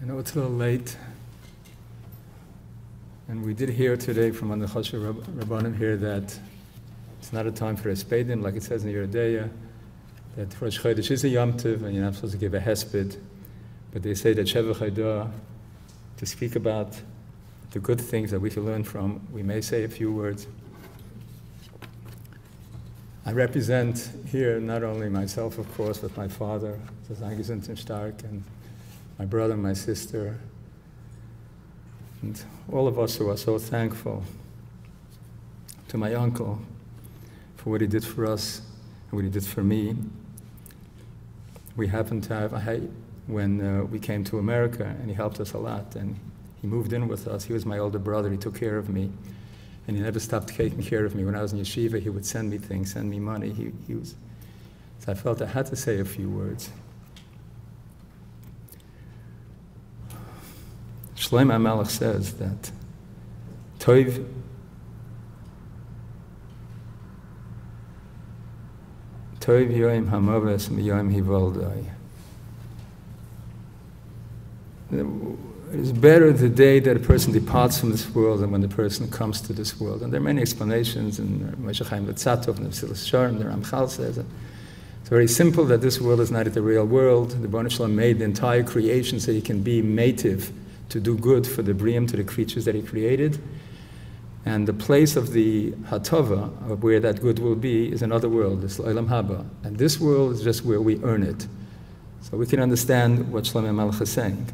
I know it's a little late, and we did hear today from one of the Choshev Rabbanim here that it's not a time for a spadim, like it says in the Yeridea, that Rosh Chodesh is a Yom Tov, and you're not supposed to give a hesped, but they say that Sheva Chaydah, to speak about the good things that we can learn from, we may say a few words. I represent here not only myself, of course, but my father, Stark, and my brother, my sister, and all of us who are so thankful to my uncle for what he did for us and what he did for me. We happened to have, when we came to America, and he helped us a lot, and he moved in with us. He was my older brother. He took care of me, and he never stopped taking care of me. When I was in yeshiva, he would send me things, send me money. So I felt I had to say a few words. Shlomo HaMelech says that Toiv Yoim Hamaves Miyoim Hivoldai. It is better the day that a person departs from this world than when the person comes to this world. And there are many explanations, and Moshe Chaim Luzzatto and the Mesilas Yesharim, and the Ramchal says it. It's very simple that this world is not the real world. The Rebbeinu Shalom made the entire creation so he can be mative, to do good for the Briam, to the creatures that he created. And the place of the Hatava, of where that good will be, is another world, it's Olam Haba. And this world is just where we earn it. So we can understand what Shlomo HaMelech is saying.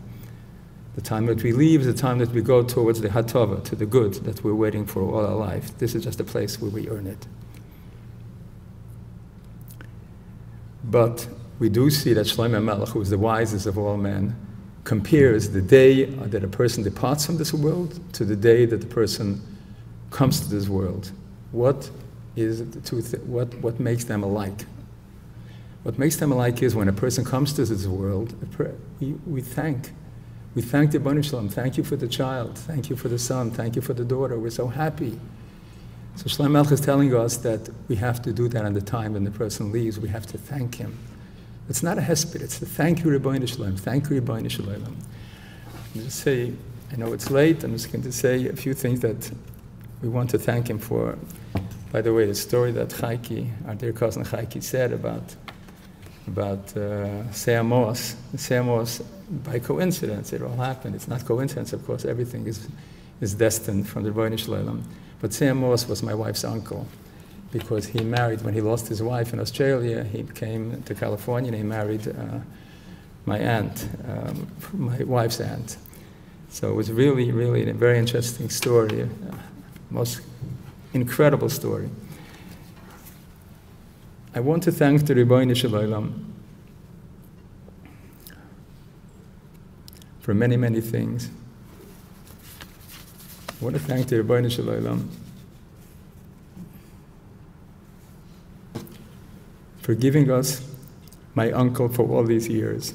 The time that we leave is the time that we go towards the Hatava, to the good that we're waiting for all our life. This is just a place where we earn it. But we do see that Shlomo HaMelech, who is the wisest of all men, compares the day that a person departs from this world to the day that the person comes to this world. What is the two what makes them alike? What makes them alike is when a person comes to this world, we thank the Rebbeinu Shalom. Thank you for the child. Thank you for the son. Thank you for the daughter. We're so happy. So Shlomo HaMelech is telling us that we have to do that on the time when the person leaves. We have to thank him. It's not a hesped, it's the thank you, Rebbeinu Shalom. Thank you, Rebbeinu Shalom. I'll just say, I know it's late, I'm just going to say a few things that we want to thank him for. By the way, the story that Chezky, our dear cousin Chezky, said about Seamos, by coincidence, it all happened. It's not coincidence, of course, everything is destined from the Rebbeinu Shalom. But Seamos was my wife's uncle, because he married, when he lost his wife in Australia, he came to California and he married my aunt, my wife's aunt. So it was really, really a very interesting story, most incredible story. I want to thank the Rebbeinu Shalom for many, many things. I want to thank the Rebbeinu Shalom for giving us my uncle for all these years.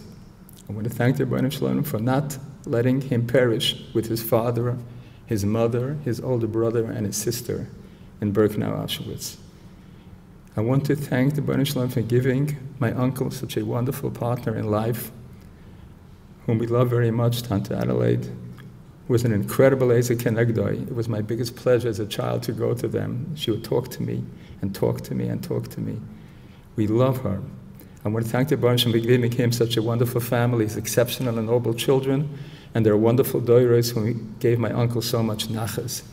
I want to thank the Rebbeinu Shalom for not letting him perish with his father, his mother, his older brother, and his sister in Birkenau, Auschwitz. I want to thank the Rebbeinu Shalom for giving my uncle such a wonderful partner in life, whom we love very much, Tante Adelaide, who was an incredible Ezer Kenegdoi. It was my biggest pleasure as a child to go to them. She would talk to me and talk to me and talk to me. We love her. I want to thank the Rebbeinu Shalom for giving him such a wonderful family, his exceptional and noble children, and their wonderful doiros who gave my uncle so much nachas.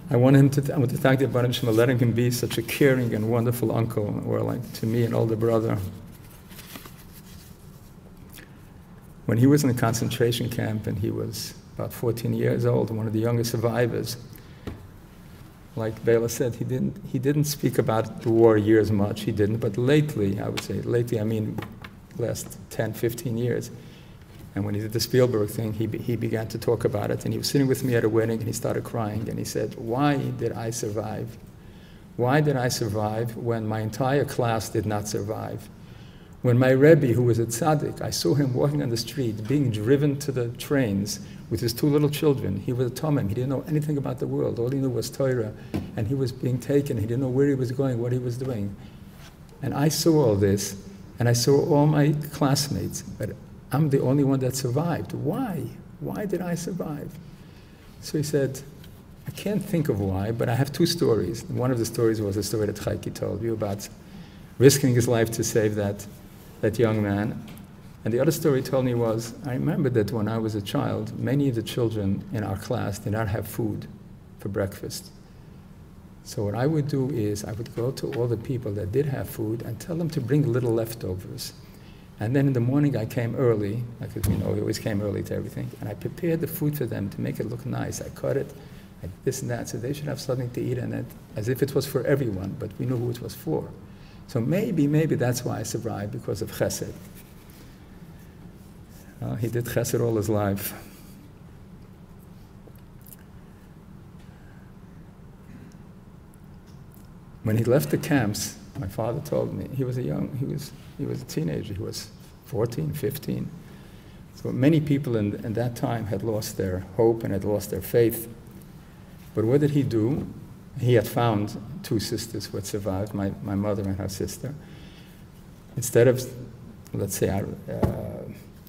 I want to thank the Rebbeinu Shalom for letting him be such a caring and wonderful uncle, or like to me, an older brother. When he was in a concentration camp and he was about 14 years old, one of the youngest survivors, like Bela said, he didn't speak about the war years much, he didn't, but lately, I would say, lately I mean last 10, 15 years, and when he did the Spielberg thing, he began to talk about it, and he was sitting with me at a wedding, and he started crying, and he said, why did I survive? Why did I survive when my entire class did not survive? When my Rebbe, who was a tzaddik, I saw him walking on the street, being driven to the trains with his two little children. He was a Tomim. He didn't know anything about the world. All he knew was Torah. And he was being taken. He didn't know where he was going, what he was doing. And I saw all this, and I saw all my classmates. But I'm the only one that survived. Why? Why did I survive? So he said, I can't think of why, but I have two stories. One of the stories was the story that Chezky told you about risking his life to save that young man. And the other story he told me was, I remember that when I was a child, many of the children in our class did not have food for breakfast. So what I would do is I would go to all the people that did have food and tell them to bring little leftovers. And then in the morning I came early, because we always came early to everything, and I prepared the food for them to make it look nice. I cut it, this and that, so they should have something to eat in it, as if it was for everyone, but we knew who it was for. So maybe that's why I survived, because of chesed. He did chesed all his life. When he left the camps, my father told me, he was a teenager, he was 14, 15. So many people in that time had lost their hope and had lost their faith. But what did he do? He had found two sisters who had survived, my mother and her sister. Instead of, let's say,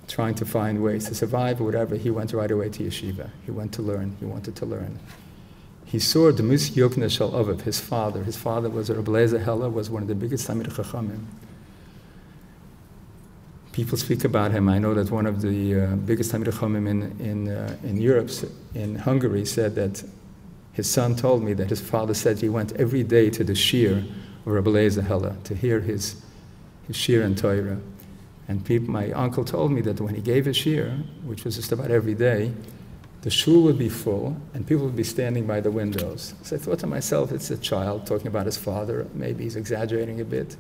trying to find ways to survive or whatever, he went right away to yeshiva. He went to learn, he wanted to learn. He saw the Mis Yokne Shel Aviv, his father. His father was Reb Eliezer Heller, was one of the biggest Talmid Chachamim. People speak about him. I know that one of the biggest Talmid Chachamim in Europe, in Hungary, said that his son told me that his father said he went every day to the shir of Reb Eliezer Heller to hear his shir and Torah. And my uncle told me that when he gave a shir, which was just about every day, the shul would be full, and people would be standing by the windows. So I thought to myself, it's a child talking about his father. Maybe he's exaggerating a bit.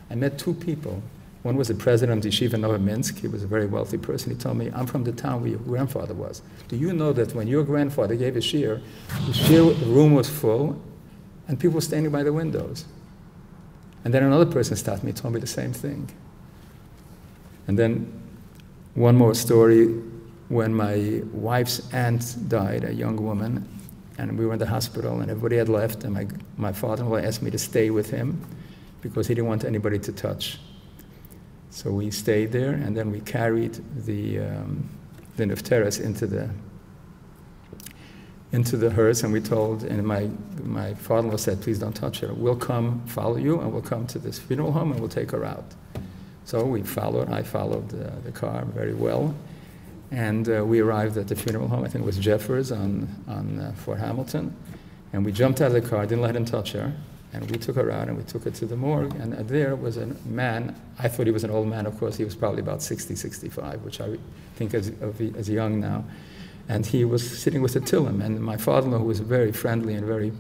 I met two people. One was the president of Yeshiva Novominsk. He was a very wealthy person. He told me, I'm from the town where your grandfather was. Do you know that when your grandfather gave a shir, the room was full, and people were standing by the windows? And then another person stopped me, told me the same thing. And then one more story. When my wife's aunt died, a young woman, and we were in the hospital and everybody had left, and my father-in-law asked me to stay with him because he didn't want anybody to touch. So we stayed there, and then we carried the nefteres into the hearse, and we told, and my father-in-law said, please don't touch her. We'll come follow you, and we'll come to this funeral home, and we'll take her out. So I followed the car very well. And we arrived at the funeral home, I think it was Jeffers on Fort Hamilton. And we jumped out of the car, didn't let him touch her. And we took her out and we took her to the morgue. And there was a man, I thought he was an old man, of course, he was probably about 60, 65, which I think as young now. And he was sitting with a tillim. And my father-in-law, who was a very friendly and very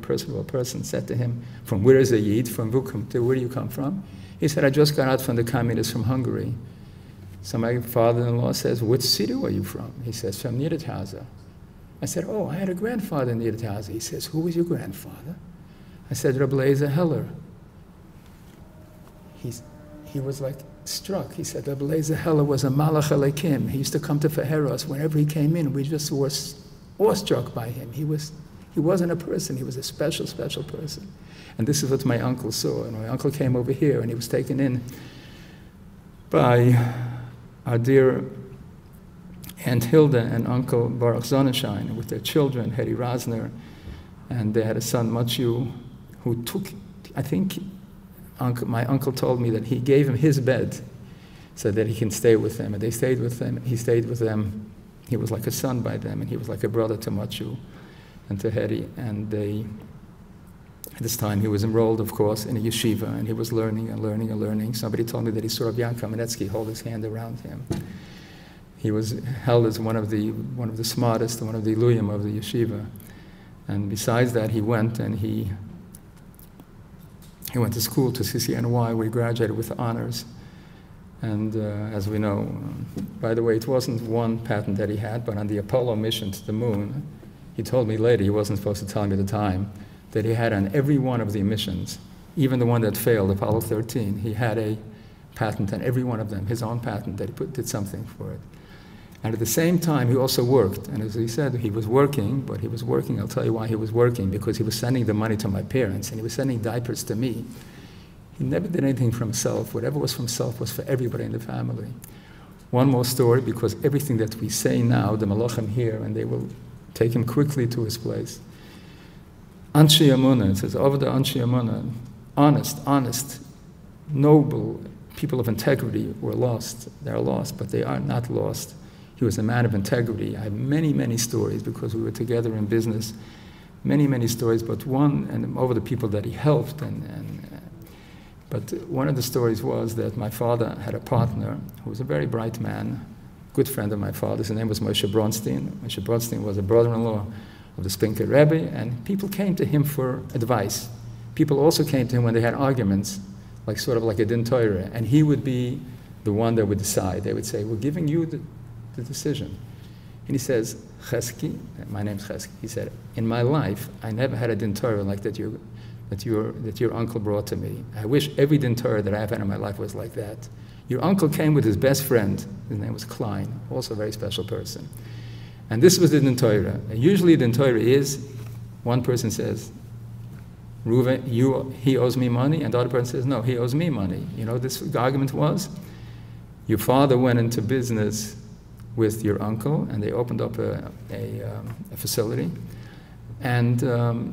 personable person, said to him, from where is a Yid? From where do you come from? He said, I just got out from the communists from Hungary. So my father-in-law says, what city are you from? He says, from Niedertauser. I said, oh, I had a grandfather in Niedertauser. He says, who was your grandfather? I said, Reb Eliezer Heller. He was like struck. He said, Reb Eliezer Heller was a Malach Alekim. He used to come to Feheros. Whenever he came in, we just were awestruck by him. He wasn't a person. He was a special, special person. And this is what my uncle saw. And my uncle came over here, and he was taken in by our dear Aunt Hilda and Uncle Baruch Sonnenschein with their children, Hedy Rosner, and they had a son, Machu, who took, I think my uncle told me that he gave him his bed so that he can stay with them, and they stayed with them. He stayed with them. He was like a son by them, and he was like a brother to Machu and to Hedy, and at this time, he was enrolled, of course, in a yeshiva, and he was learning and learning and learning. Somebody told me that he saw Rav Jan Kamenetsky hold his hand around him. He was held as one of the smartest, one of the iluyim of the yeshiva. And besides that, he went and he went to school to CCNY, where he graduated with honors. And as we know, by the way, it wasn't one patent that he had, but on the Apollo mission to the moon, he told me later, he wasn't supposed to tell me at the time, that he had on every one of the missions, even the one that failed, Apollo 13, he had a patent on every one of them, his own patent, that he did something for it. And at the same time, he also worked. And as he said, he was working, but he was working, I'll tell you why he was working, because he was sending the money to my parents, and he was sending diapers to me. He never did anything for himself. Whatever was for himself was for everybody in the family. One more story, because everything that we say now, the Malachim hear, and they will take him quickly to his place. Anshe Emunah, it says, over the Anshe Emunah, honest, noble, people of integrity were lost. They're lost, but they are not lost. He was a man of integrity. I have many, many stories, because we were together in business. Many, many stories, but one, and over the people that he helped. But one of the stories was that my father had a partner who was a very bright man, good friend of my father's. His name was Moshe Bronstein. Moshe Bronstein was a brother-in-law of the Spinker Rebbe, and people came to him for advice. People also came to him when they had arguments, like sort of like a din Torah, and he would be the one that would decide. They would say, we're giving you the decision. And he says, Chezky, my name's Chezky, he said, in my life, I never had a din Torah like that your uncle brought to me. I wish every din Torah that I've had in my life was like that. Your uncle came with his best friend, his name was Klein, also a very special person. And this was the din Torah. And usually din Torah is, one person says, Reuven, he owes me money, and the other person says, no, he owes me money. You know, the argument was, your father went into business with your uncle, and they opened up a facility. And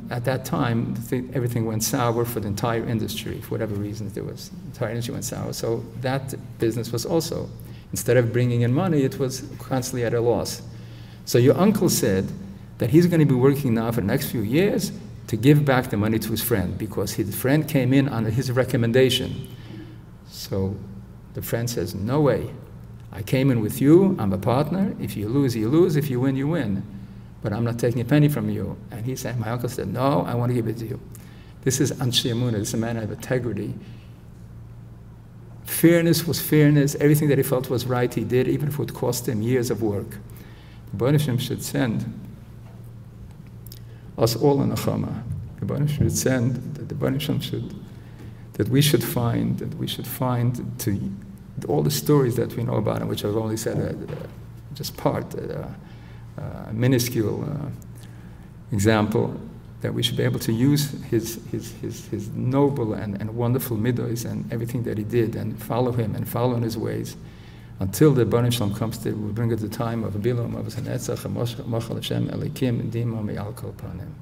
at that time, everything went sour for the entire industry. For whatever reasons, the entire industry went sour. So that business was also, instead of bringing in money, it was constantly at a loss. So your uncle said that he's going to be working now for the next few years to give back the money to his friend, because his friend came in on his recommendation. So the friend says, no way. I came in with you, I'm a partner. If you lose, you lose. If you win, you win. But I'm not taking a penny from you. And he said, my uncle said, no, I want to give it to you. This is Anshe Emunah, this is a man of integrity. Fairness was fairness. Everything that he felt was right, he did, even if it would cost him years of work. The Baruch Hashem should send us all a nechama. The Baruch Hashem should send, the Baruch Hashem should, that we should find to all the stories that we know about him, which I've only said just part, minuscule example, that we should be able to use his noble and wonderful midos and everything that he did, and follow him and follow in his ways, until the Baruch Shalom comes to, we bring at the time of Bilam, of Netzach, Mochel Hashem, Elikim, Dimo, Me'al Kol Panim.